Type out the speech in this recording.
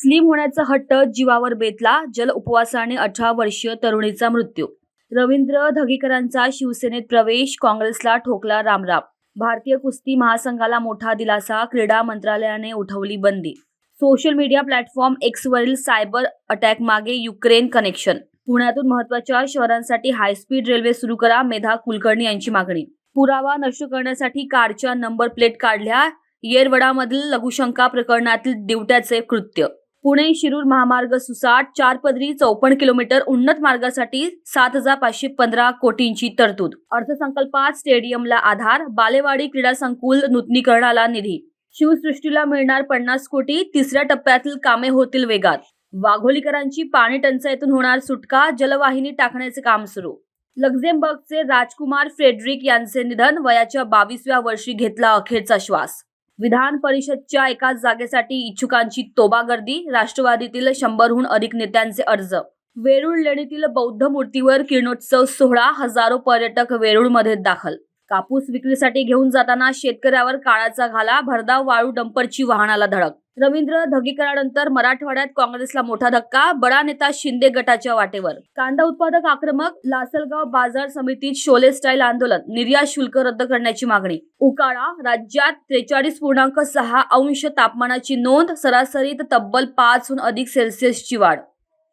Slim होण्याचा हट्ट जीवावर बेतला, जल उपवासाने 18 वर्षीय तरुणीचा मृत्यू. रवींद्र धगेकरांचा शिवसेनेत प्रवेश, काँग्रेसला ठोकला रामराम. भारतीय कुस्ती महासंघाला मोठा दिलासा, क्रीडा मंत्रालयाने उठवली बंदी. सोशल मीडिया प्लॅटफॉर्म एक्सवरील सायबर अटॅक मागे युक्रेन कनेक्शन. पुण्यातून महत्त्वाच्या शहरांसाठी हायस्पीड रेल्वे सुरू करा, मेधा कुलकर्णी यांची मागणी. पुरावा नष्ट करण्यासाठी कारच्या नंबर प्लेट काढल्या, येरवडामधील लघुशंका प्रकरणातील दिवट्याचे कृत्य. पुणे शिरूर महामार्ग सुसाट, 4 पदरी 54 किलोमीटर उन्नत मार्गासाठी 7,515 कोटींची तरतूद. अर्थसंकल्पात स्टेडियमला आधार, बालेवाडी क्रीडा संकुल नूतनीकरणाला निधी. शिवसृष्टीला मिळणार 50 कोटी, तिसऱ्या टप्प्यातील कामे होतील वेगात. वाघोलीकरांची पाणी टंचाईतून होणार सुटका, जलवाहिनी टाकण्याचे काम सुरू. लक्झेंबर्गचे राजकुमार फ्रेडरिक यांचे निधन, वयाच्या 22व्या वर्षी घेतला अखेरचा श्वास. विधान परिषदच्या एकाच जागेसाठी इच्छुकांची तोबा गर्दी, राष्ट्रवादीतील 100हून अधिक नेत्यांचे अर्ज. वेरूळ लेणीतील बौद्ध मूर्तीवर किरणोत्सव सोहळा, हजारो पर्यटक वेरूळमध्ये दाखल. कापूस विक्रीसाठी घेऊन जाताना शेतकऱ्यावर काळाचा घाला, भरधाव वाळू डंपरची वाहनाला धडक. रवींद्र धगेकरांनंतर मराठवाड्यात काँग्रेसला मोठा धक्का, बडा नेता शिंदे गटाच्या वाटेवर. कांदा उत्पादक आक्रमक, लासलगाव बाजार समितीत शोले स्टाईल आंदोलन, निर्यात शुल्क रद्द करण्याची मागणी. उकाडा, राज्यात 43.6 अंश तापमानाची नोंद, सरासरीत तब्बल 5हून अधिक सेल्सिअसची वाढ.